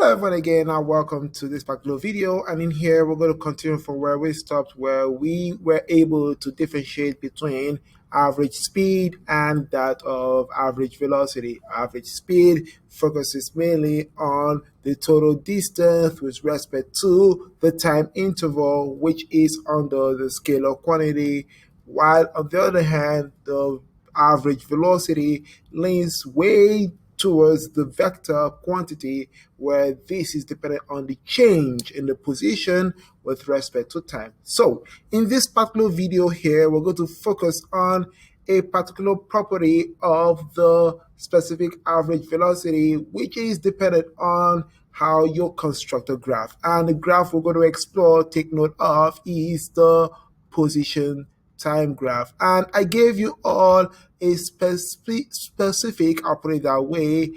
Hello everyone again and welcome to this particular video, and in here we're going to continue from where we stopped, where we were able to differentiate between average speed and that of average velocity. Average speed focuses mainly on the total distance with respect to the time interval, which is under the scale of quantity, while on the other hand the average velocity leans way towards the vector quantity, where this is dependent on the change in the position with respect to time. So in this particular video here, we're going to focus on a particular property of the specific average velocity, which is dependent on how you construct a graph. And the graph we're going to explore, take note of, is the position time graph. And I gave you all a specific, I'll put it that way,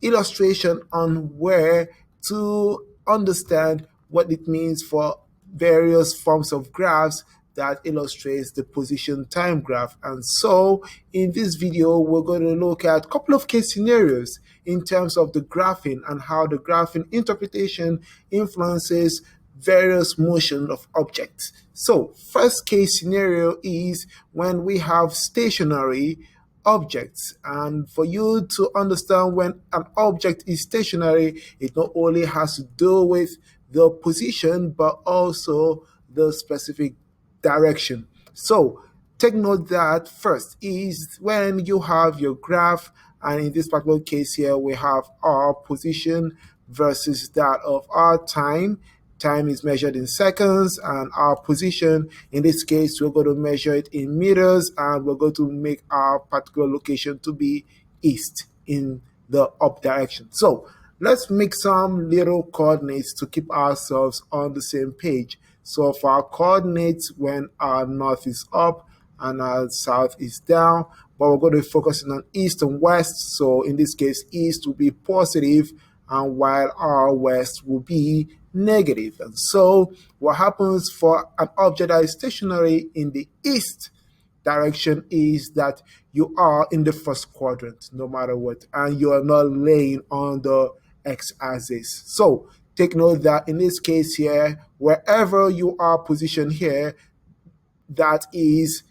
illustration on where to understand what it means for various forms of graphs that illustrates the position time graph. And so in this video, we're going to look at a couple of case scenarios in terms of the graphing and how the graphing interpretation influences various motion of objects. So first case scenario is when we have stationary objects, and for you to understand when an object is stationary, it not only has to do with the position but also the specific direction. So take note that first is when you have your graph, and in this particular case here we have our position versus that of our time. Time is measured in seconds, and our position, in this case, we're going to measure it in meters, and we're going to make our particular location to be east in the up direction. So let's make some little coordinates to keep ourselves on the same page. So for our coordinates, when our north is up and our south is down, but we're going to be focusing on east and west. So in this case, east will be positive, and while our west will be negative. And so what happens for an object that is stationary in the east direction is that you are in the first quadrant no matter what, and you are not laying on the x-axis. So take note that in this case here, wherever you are positioned here, that is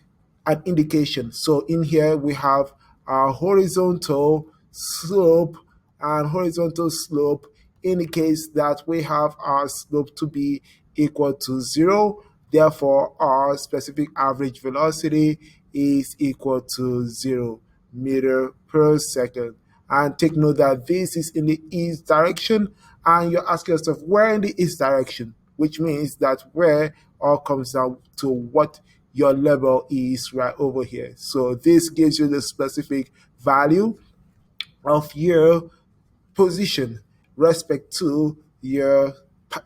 an indication. So in here we have our horizontal slope, and horizontal slope indicates that we have our slope to be equal to 0. Therefore, our specific average velocity is equal to 0 meter per second. And take note that this is in the east direction, and you're asking yourself, where in the east direction? Which means that where all comes down to what your level is right over here. So this gives you the specific value of your position respect to your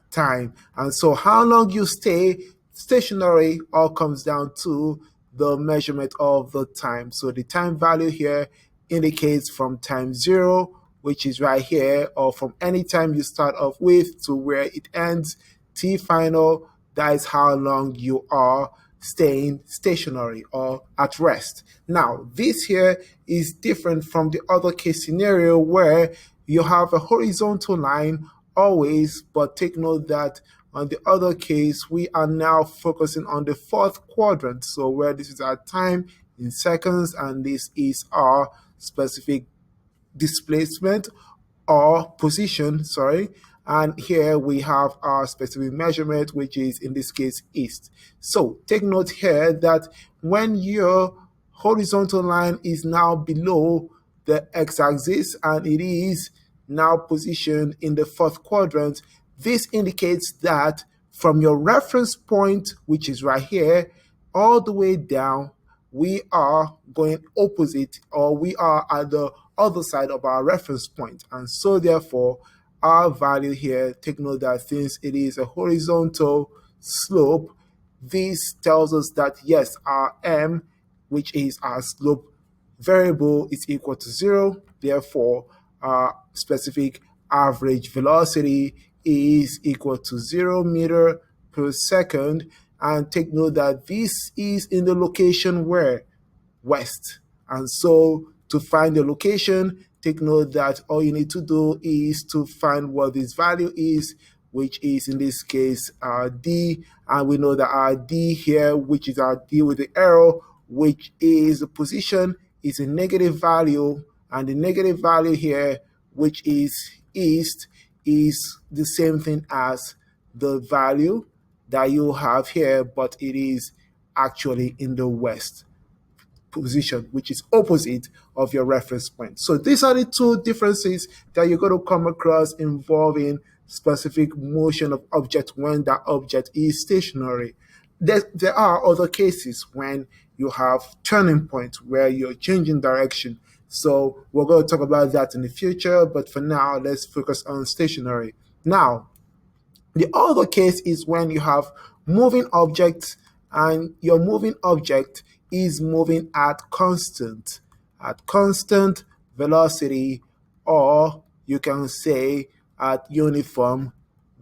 time. And so how long you stay stationary all comes down to the measurement of the time. So the time value here indicates from time 0, which is right here, or from any time you start off with to where it ends, t final, that is how long you are staying stationary or at rest. Now, this here is different from the other case scenario where you have a horizontal line always, but take note that on the other case, we are now focusing on the fourth quadrant. So where this is our time in seconds, and this is our specific displacement or position, sorry. And here we have our specific measurement, which is in this case east. So take note here that when your horizontal line is now below the x-axis and it is now positioned in the fourth quadrant, this indicates that from your reference point, which is right here, all the way down, we are going opposite, or we are at the other side of our reference point. And so therefore, our value here, take note that since it is a horizontal slope, this tells us that yes, our m, which is our slope variable, is equal to 0. Therefore, our specific average velocity is equal to 0 meter per second. And take note that this is in the location where? West. And so to find the location, take note that all you need to do is to find what this value is, which is in this case our D, and we know that our D here, which is our D with the arrow, which is the position, is a negative value, and the negative value here, which is east, is the same thing as the value that you have here, but it is actually in the west position, which is opposite of your reference point. So these are the two differences that you're going to come across involving specific motion of object when that object is stationary. There are other cases when you have turning points where you're changing direction. So we're going to talk about that in the future, but for now, let's focus on stationary. Now, the other case is when you have moving objects and your moving object is moving at constant velocity, or you can say at uniform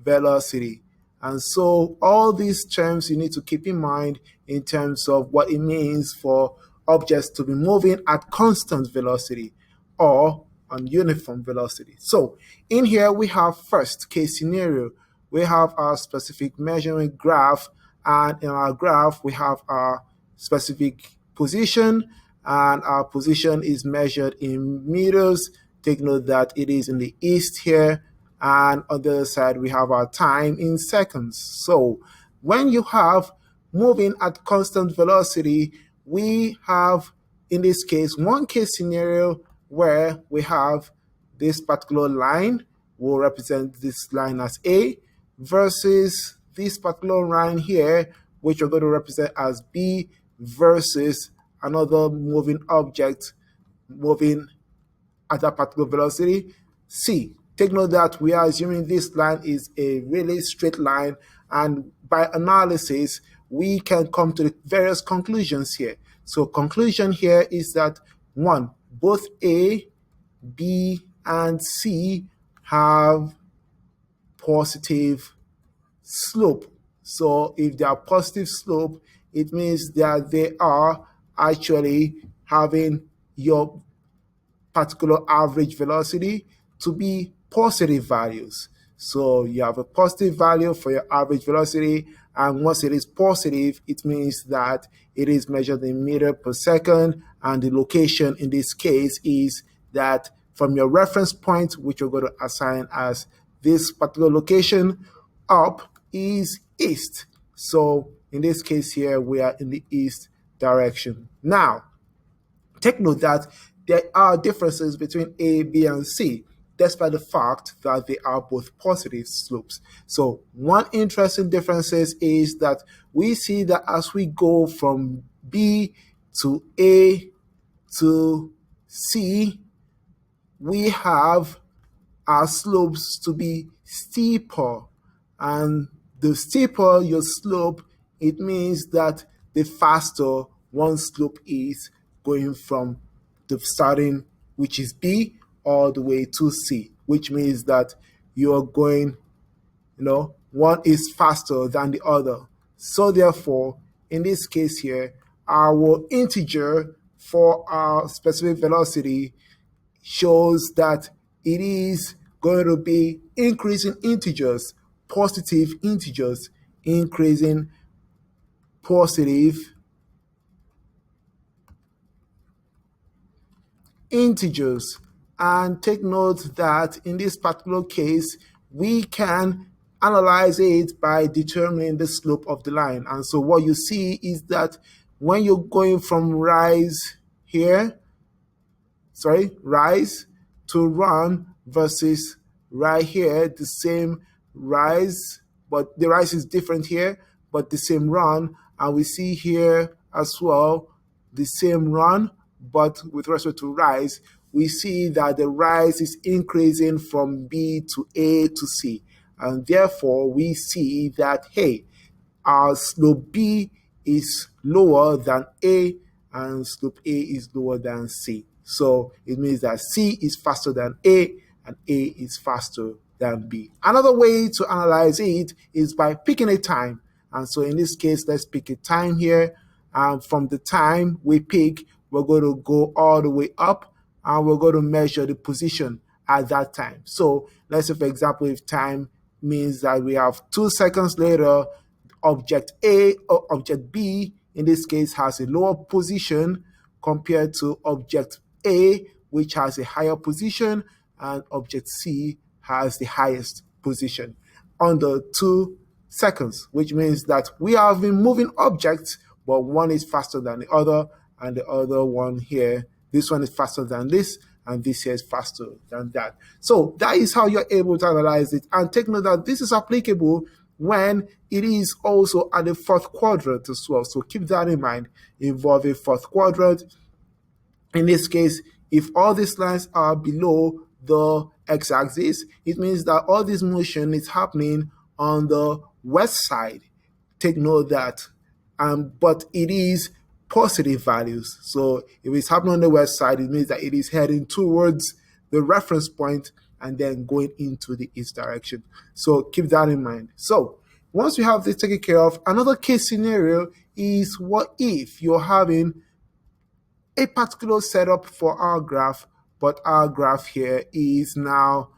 velocity. And so all these terms you need to keep in mind in terms of what it means for objects to be moving at constant velocity or on uniform velocity. So in here we have first case scenario. We have our specific measurement graph, and in our graph we have our specific position, and our position is measured in meters. Take note that it is in the east here, and on the other side we have our time in seconds. So when you have moving at constant velocity, we have in this case one case scenario where we have this particular line will represent this line as A, versus this particular line here, which we're going to represent as B, versus another moving object moving at that particular velocity, C. Take note that we are assuming this line is a really straight line, and by analysis, we can come to the various conclusions here. So conclusion here is that one, both A, B, and C have positive slope. So if they are positive slope, it means that they are actually having your particular average velocity to be positive values. So you have a positive value for your average velocity, and once it is positive, it means that it is measured in meter per second, and the location in this case is that from your reference point, which you're going to assign as this particular location, up is east. So in this case here, we are in the east direction. Now, take note that there are differences between A, B, and C, despite the fact that they are both positive slopes. So one interesting difference is that we see that as we go from B to A to C, we have our slopes to be steeper. And the steeper your slope, it means that the faster one slope is going from the starting, which is B, all the way to C, which means that you're going, one is faster than the other. So therefore, in this case here, our integer for our specific velocity shows that it is going to be increasing integers, positive integers, increasing positive integers. And take note that in this particular case, we can analyze it by determining the slope of the line. And so what you see is that when you're going from rise to run versus right here, the same rise, but the rise is different here, but the same run. And we see here as well the same run, but with respect to rise, we see that the rise is increasing from B to A to C. And therefore, we see that, hey, our slope B is lower than A, and slope A is lower than C. So it means that C is faster than A, and A is faster than B. Another way to analyze it is by picking a time. And so in this case, let's pick a time here. And from the time we pick, we're going to go all the way up and we're going to measure the position at that time. So let's say, for example, if time means that we have 2 seconds later, object A or object B in this case has a lower position compared to object A, which has a higher position, and object C has the highest position under 2 seconds, which means that we have been moving objects, but one is faster than the other, and the other one here, this one is faster than this, and this here is faster than that. So that is how you're able to analyze it. And take note that this is applicable when it is also at the fourth quadrant as well. So keep that in mind, involving fourth quadrant. In this case, if all these lines are below the x-axis, it means that all this motion is happening on the west side. Take note that, but it is positive values. So if it's happening on the west side, it means that it is heading towards the reference point and then going into the east direction. So keep that in mind. So once we have this taken care of, another case scenario is, what if you're having a particular setup for our graph, but our graph here is now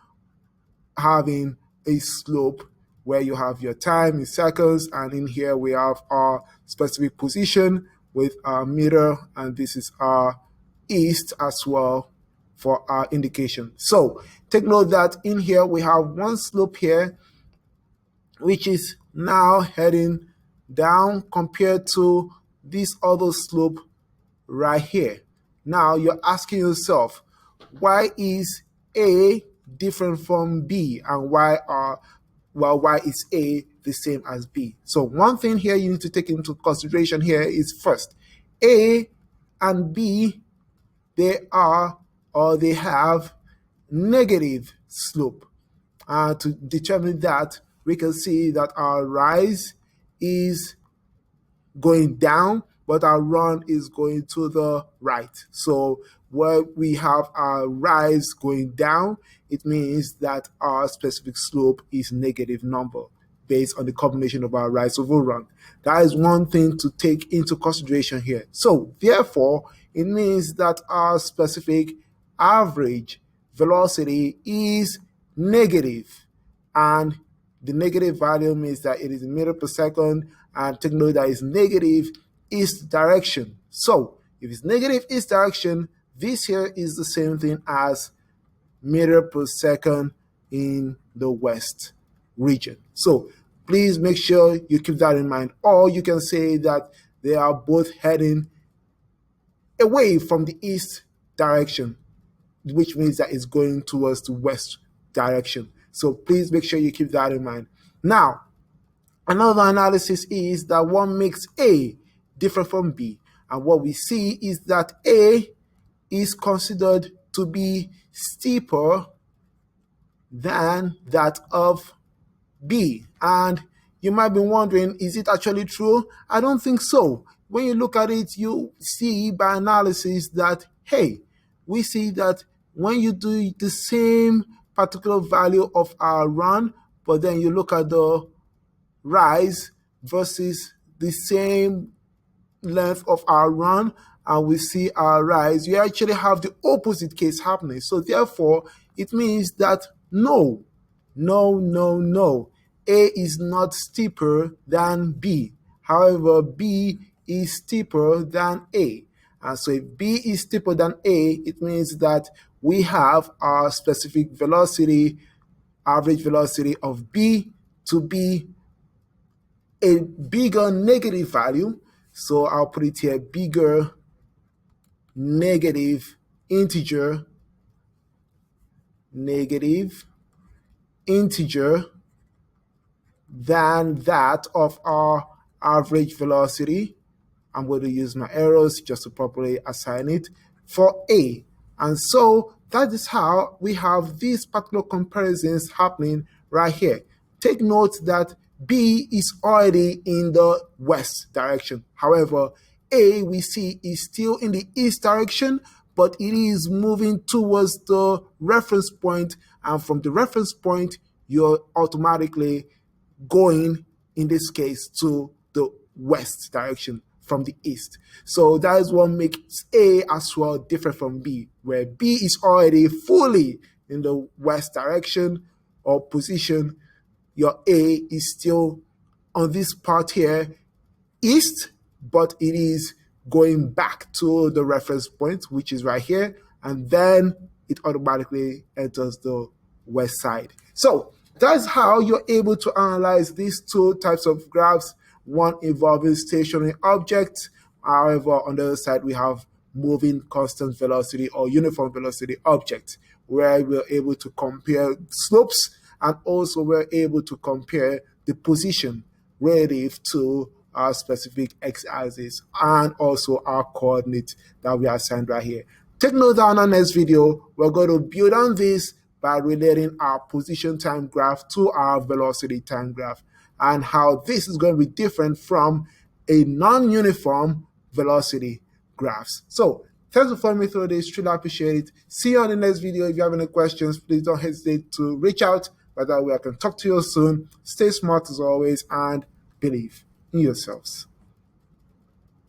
having a slope where you have your time in seconds, and in here we have our specific position with our meter, and this is our east as well for our indication. So take note that in here we have one slope here, which is now heading down compared to this other slope right here. Now you're asking yourself, why is A different from B, and why is A the same as B? So one thing here you need to take into consideration here is, first, A and B, they have negative slope. To determine that, we can see that our rise is going down, but our run is going to the right. So where we have our rise going down, it means that our specific slope is negative number based on the combination of our rise over run. That is one thing to take into consideration here. So therefore, it means that our specific average velocity is negative, and the negative value means that it is in meter per second, and take note that it's negative east direction. So if it's negative east direction, this here is the same thing as meter per second in the west region. So please make sure you keep that in mind. Or you can say that they are both heading away from the east direction, which means that it's going towards the west direction. So please make sure you keep that in mind. Now, another analysis is that one makes A different from B. And what we see is that A is considered to be steeper than that of B. And you might be wondering, is it actually true? I don't think so. When you look at it, you see by analysis that, hey, we see that when you do the same particular value of our run, but then you look at the rise versus the same length of our run, and we see our rise, you actually have the opposite case happening. So therefore, it means that no, A is not steeper than B. However, B is steeper than A. And so if B is steeper than A, it means that we have our specific velocity, average velocity of B to be a bigger negative value. So I'll put it here, bigger negative integer than that of our average velocity. I'm going to use my arrows just to properly assign it for A. And so that is how we have these particular comparisons happening right here. Take note that B is already in the west direction. However, A, we see, is still in the east direction, but it is moving towards the reference point, and from the reference point, you're automatically going, in this case, to the west direction from the east. So that is what makes A as well different from B, where B is already fully in the west direction or position. Your A is still on this part here, east, but it is going back to the reference point, which is right here, and then it automatically enters the west side. So that's how you're able to analyze these two types of graphs, one involving stationary objects. However, on the other side, we have moving constant velocity or uniform velocity objects, where we're able to compare slopes, and also we're able to compare the position relative to our specific x-axis and also our coordinates that we assigned right here. Take note that on our next video, we're going to build on this by relating our position time graph to our velocity time graph, and how this is going to be different from a non-uniform velocity graphs. So thanks for following me through this. Truly appreciate it. See you on the next video. If you have any questions, please don't hesitate to reach out. By that way, I can talk to you soon. Stay smart as always and believe in yourselves.